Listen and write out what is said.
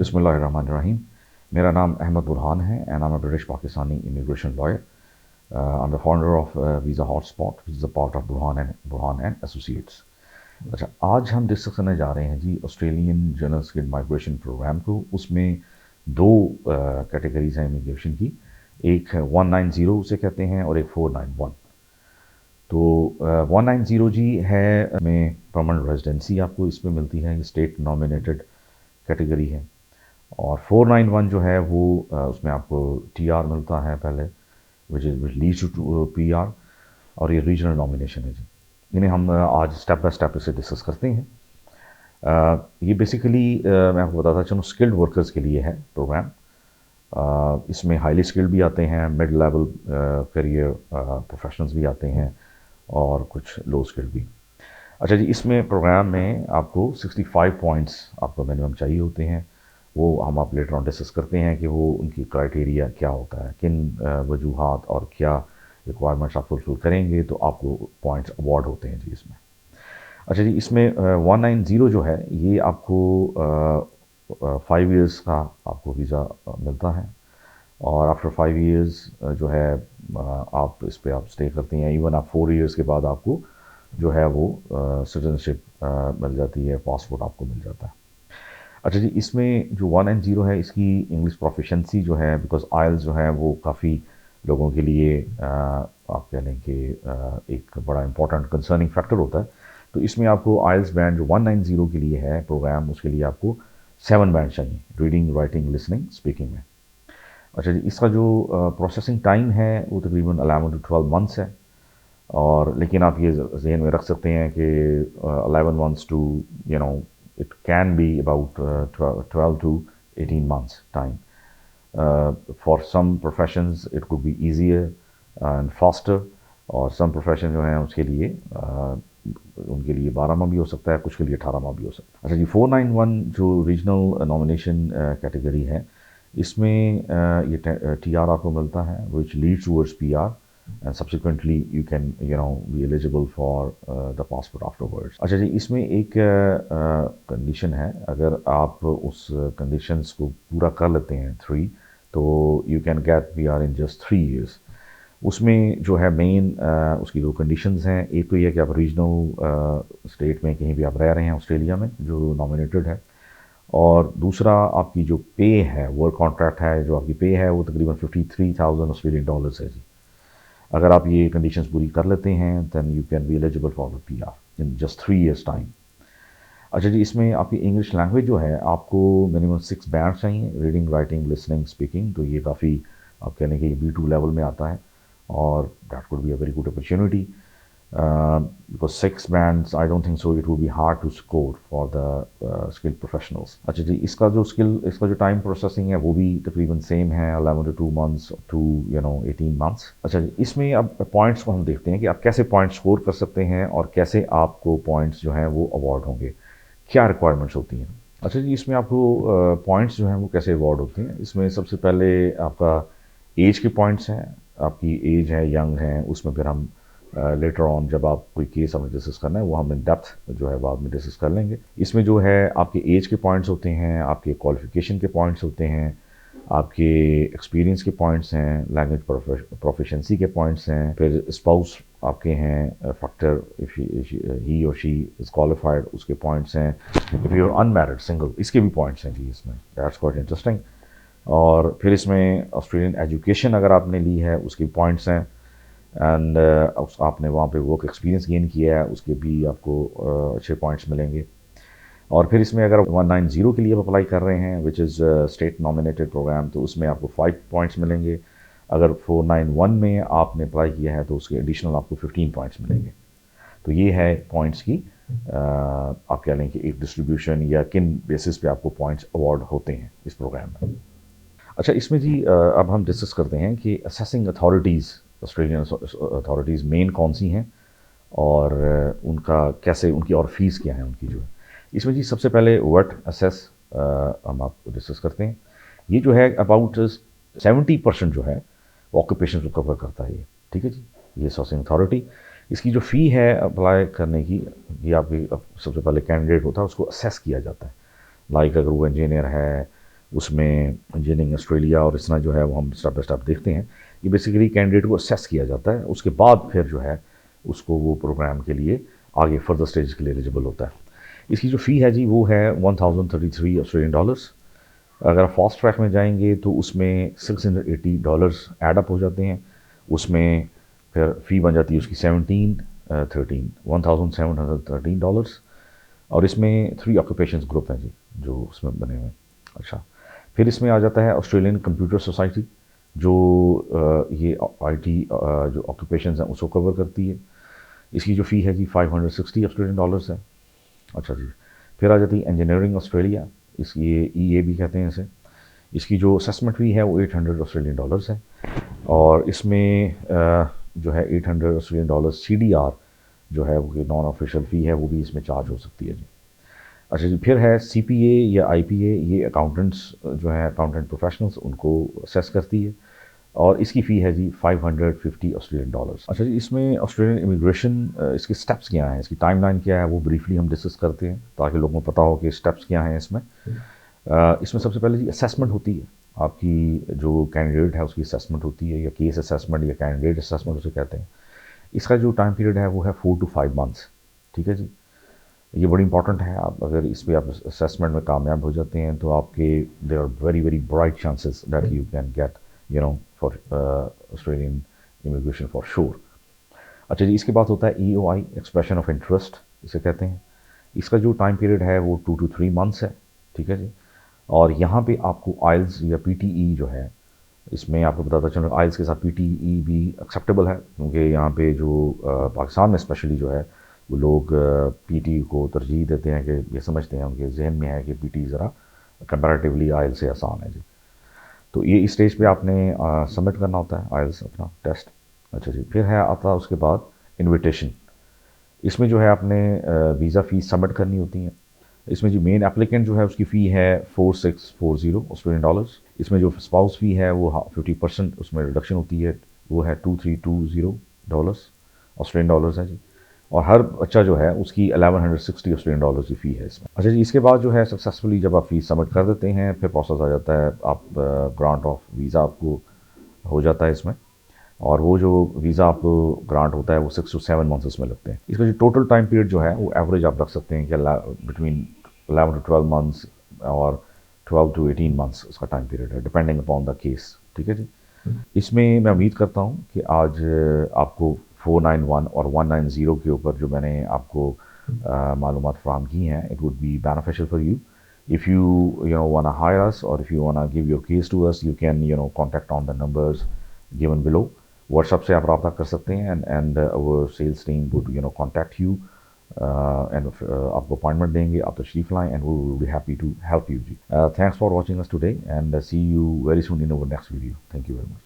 बिस्मिल्लाहिर्रहमानिर्रहीम। मेरा नाम अहमद बुरहान है and I am a British Pakistani immigration lawyer. I am the founder of visa hotspot which is a part of Burhan and associates. अच्छा, आज हम डिस्कस करने जा रहे हैं जी Australian general skilled migration programme को। उसमें दो कैटेगरीज हैं इमिग्रेशन की, एक 190 उसे कहते हैं और एक 491। तो 190 जी है में परमानेंट रेजिडेंसी आपको इसमें मिलती है, स्टेट नॉमिनेटेड कैटेगरी है। और 491 जो है वो उसमें आपको टीआर मिलता है पहले, विच लीड्स टू पीआर, और ये रीजनल नॉमिनेशन है जी। इन्हें हम आज स्टेप बाय स्टेप इसे डिस्कस करते हैं। ये बेसिकली मैं आपको बताता चलूँ स्किल्ड वर्कर्स के लिए है प्रोग्राम। इसमें हाईली स्किल्ड भी आते हैं, मिड लेवल करियर प्रोफेशनल्स भी आते हैं और कुछ लो स्किल्ड भी। अच्छा जी, इसमें प्रोग्राम में आपको 65 पॉइंट्स आपको मिनिमम चाहिए होते हैं। वो हम आप लेटर ऑन डिस्कस करते हैं कि वो उनकी क्राइटेरिया क्या होता है, किन वजूहात और क्या रिक्वायरमेंट्स आप फुलफिल करेंगे तो आपको पॉइंट्स अवार्ड होते हैं जी इसमें। अच्छा जी, इसमें 190 जो है ये आपको 5 इयर्स का आपको वीज़ा मिलता है, और आफ्टर 5 इयर्स जो है आप इस पर आप स्टे करते हैं। इवन आप 4 इयर्स के बाद आपको जो है वो सिटीजनशिप मिल जाती है, पासपोर्ट आपको मिल जाता है। अच्छा जी, इसमें जो 190 है इसकी इंग्लिश प्रोफिशेंसी जो है, बिकॉज आइल्स जो है वो काफ़ी लोगों के लिए आप कह लें कि एक बड़ा इंपॉर्टेंट कंसर्निंग फैक्टर होता है। तो इसमें आपको आइल्स बैंड जो 190 के लिए है प्रोग्राम, उसके लिए आपको 7 बैंड चाहिए, रीडिंग, राइटिंग, लिसनिंग, स्पीकिंग में। अच्छा जी, इसका जो प्रोसेसिंग टाइम है वो तकरीबन 11 to 12 मंथ्स है। और लेकिन आप ये जहन में रख सकते हैं कि 11 months to it can be about 12 to 18 months time. For some professions it could be easier and faster, और some profession जो हैं उसके लिए उनके लिए 12 माह भी हो सकता है, कुछ के लिए 18 माह भी हो सकता है। अच्छा जी, 491 जो रीजनल नॉमिनेशन कैटेगरी है, इसमें ये टीआर आपको मिलता है which leads towards PR, and subsequently you can be eligible for the passport afterwards. अच्छा जी, इसमें एक कंडीशन है, अगर आप उस कंडीशंस को पूरा कर लेते हैं 3, तो you can get PR in just 3 years. उसमें जो है मेन उसकी दो कंडीशंस हैं। एक तो ये कि आप रीजनल स्टेट में कहीं भी आप रह रहे हैं ऑस्ट्रेलिया में जो नॉमिनेटेड है, और दूसरा आपकी जो पे है, वर्क कॉन्ट्रैक्ट है, जो आपकी पे है वो तकरीबन 53,000 ऑस्ट्रेलियन डॉलर्स है जी। अगर आप ये कंडीशंस पूरी कर लेते हैं then you can be eligible for the PR in just 3 years time. अच्छा जी, इसमें आपकी इंग्लिश लैंग्वेज जो है आपको मिनिमम 6 बैंड चाहिए, रीडिंग, राइटिंग, लिसनिंग, स्पीकिंग। तो ये काफ़ी आप कहने के B2 लेवल में आता है, और that could be a very good opportunity because 6 bands I don't think so it would be hard to score for the skilled professionals. अच्छा जी, इसका जो टाइम प्रोसेसिंग है वो भी तकरीबन सेम है, 11 to 2 months to 18 months। अच्छा जी, इसमें अब पॉइंट्स को हम देखते हैं कि आप कैसे पॉइंट स्कोर कर सकते हैं और कैसे आपको पॉइंट्स जो हैं वो अवार्ड होंगे, क्या रिक्वायरमेंट्स होती हैं। अच्छा जी, इसमें आपको पॉइंट्स जो हैं वो कैसे अवार्ड होते हैं। इसमें सबसे पहले आपका एज के पॉइंट्स हैं, आपकी एज है, यंग है, उसमें फिर हम लेटर ऑन जब आप कोई केस हमें डिस्कस करना है वो हम इन डेप्थ जो है बाद में डिस्कस कर लेंगे। इसमें जो है आपके एज के पॉइंट्स होते हैं, आपके क्वालिफिकेशन के पॉइंट्स होते हैं, आपके एक्सपीरियंस के पॉइंट्स हैं, लैंग्वेज प्रोफिशिएंसी के पॉइंट्स हैं, फिर स्पाउस आपके हैं फैक्टर, इफ़ ही और शी इज़ क्वालिफाइड, उसके पॉइंट्स हैं। If you are unmarried single, इसके भी पॉइंट्स हैं जी इसमें, दैट्स क्वाइट इंटरेस्टिंग। और फिर इसमें ऑस्ट्रेलियन एजुकेशन अगर आपने ली है उसके पॉइंट्स हैं, एंड आपने वहाँ पे वर्क एक्सपीरियंस गेन किया है उसके भी आपको अच्छे पॉइंट्स मिलेंगे। और फिर इसमें अगर 190 के लिए आप अप्लाई कर रहे हैं which is state nominated program, तो उसमें आपको 5 पॉइंट्स मिलेंगे। अगर 491 में आपने अप्लाई किया है तो उसके एडिशनल आपको 15 पॉइंट्स मिलेंगे। तो ये है पॉइंट्स की आप कह लें कि एक डिस्ट्रीब्यूशन या किन बेसिस पे आपको पॉइंट्स अवार्ड होते हैं इस प्रोग्राम में। अच्छा, इसमें जी अब हम डिस्कस करते हैं कि assessing authorities, Australian authorities main कौन सी हैं और उनका कैसे, उनकी और फीस क्या है उनकी जो है। इसमें जी सबसे पहले वर्ट असेस हम आपको डिस्कस करते हैं। ये जो है अबाउट 70% जो है ऑक्यूपेशन को कवर करता है ये, ठीक है जी। ये असेसिंग अथॉरिटी, इसकी जो फ़ी है अप्लाई करने की, ये आपकी सबसे पहले कैंडिडेट होता है उसको असेस किया जाता है। लाइक अगर वो इंजीनियर है उसमें इंजीनियरिंग ऑस्ट्रेलिया और इस तरह जो है वो हम स्टेप बाय स्टेप देखते हैं। ये बेसिकली कैंडिडेट को असेस किया जाता है, उसके बाद फिर जो है उसको वो प्रोग्राम के लिए आगे फर्दर स्टेज के लिए एलिजिबल होता है। इसकी जो फ़ी है जी वो है $1033 ऑस्ट्रेलियन। अगर आप फास्ट ट्रैक में जाएंगे तो उसमें $680 एड अप हो जाते हैं, उसमें फिर फ़ी बन जाती है उसकी 1713 और इसमें 3 ऑक्यूपेशंस ग्रुप हैं जी जो उसमें बने हुए हैं। अच्छा, फिर इसमें आ जाता है ऑस्ट्रेलियन कंप्यूटर सोसाइटी जो ये आईटी जो ऑक्यूपेशंस हैं उसको कवर करती है। इसकी जो फ़ी है जी $560 है। अच्छा जी, फिर आ जाती है इंजीनियरिंग ऑस्ट्रेलिया, इसकी ये ईए भी कहते हैं इसे। इसकी जो असेसमेंट फ़ी है वो $800 है और इसमें जो है $800 सीडीआर जो है वो नॉन ऑफिशियल फ़ी है वो भी इसमें चार्ज हो सकती है जी। अच्छा जी, फिर है सीपीए या आईपीए, ये अकाउंटेंट्स जो हैं अकाउंटेंट प्रोफेशनल्स उनको असेस करती है और इसकी फ़ी है जी $550 ऑस्ट्रेलियन। अच्छा जी, इसमें ऑस्ट्रेलियन इमिग्रेशन इसके स्टेप्स क्या हैं, इसकी टाइमलाइन क्या है वो ब्रीफली हम डिस्कस करते हैं ताकि लोगों को पता हो कि स्टेप्स क्या हैं इसमें। इसमें सबसे पहले जी असेसमेंट होती है, आपकी जो कैंडिडेट है उसकी असेसमेंट होती है या केस असेसमेंट या कैंडिडेट असेसमेंट उसे कहते हैं। इसका जो टाइम पीरियड है वो है 4 to 5 मंथ्स। ठीक है जी, ये बड़ी इंपॉर्टेंट है। आप अगर इस पर आप असेसमेंट में कामयाब हो जाते हैं तो आपके there are very very bright chances that you can get for Australian immigration for sure. अच्छा जी, इसके बाद होता है ईओआई, एक्सप्रेशन ऑफ इंटरेस्ट इसे कहते हैं। इसका जो टाइम पीरियड है वो 2 to 3 मंथ्स है। ठीक है जी, और यहाँ पे आपको आइल्स या पीटीई जो है इसमें आपको बताता चलो आइल्स के साथ पीटीई भी एक्सेप्टेबल है क्योंकि यहाँ पे जो पाकिस्तान में स्पेशली जो है वो लोग पीटी को तरजीह देते हैं कि ये समझते हैं उनके जहन में है कि पीटी ज़रा कंपैरेटिवली आइल से आसान है जी। तो ये इस स्टेज पे आपने सबमिट करना होता है आइल्स अपना टेस्ट। अच्छा जी, फिर है आता है उसके बाद इनविटेशन। इसमें जो है आपने वीज़ा फ़ीस सबमिट करनी होती है। इसमें जो मेन एप्लीकेंट जो है उसकी फ़ी है $4640 ऑस्ट्रेलियन। इसमें जो स्पाउस फ़ी है वो 50% उसमें रिडक्शन होती है, वो है $2320 ऑस्ट्रेलियन है जी। और हर बच्चा जो है उसकी $1160 की फ़ी है इसमें। अच्छा जी, इसके बाद जो है सक्सेसफुली जब आप फ़ीस सबमिट कर देते हैं फिर प्रोसेस आ जाता है, आप ग्रांट ऑफ वीज़ा आपको हो जाता है इसमें। और वो जो वीज़ा आपको ग्रांट होता है वो 6 to 7 मंथ्स उसमें लगते हैं। इसका जो टोटल टाइम पीरियड जो है वो एवरेज आप रख सकते हैं कि बिटवीन 11 to 12 मंथ्स और 12 to 18 मंथ्स उसका टाइम पीरियड है डिपेंडिंग अपॉन द केस। ठीक है जी, इसमें मैं उम्मीद करता हूँ कि आज आपको 491 और 190 के ऊपर जो मैंने आपको मालूमात फराहम की हैं it would be beneficial for you. If you want to hire us or if you want to give your case to us, you can contact on the numbers given below. WhatsApp से आप रब्ता कर सकते हैं and our sales team would contact you and आपको appointment देंगे, आप तशरीफ लाएं and we will be happy to help you ji. Thanks for watching us today and see you very soon in our next video. Thank you very much.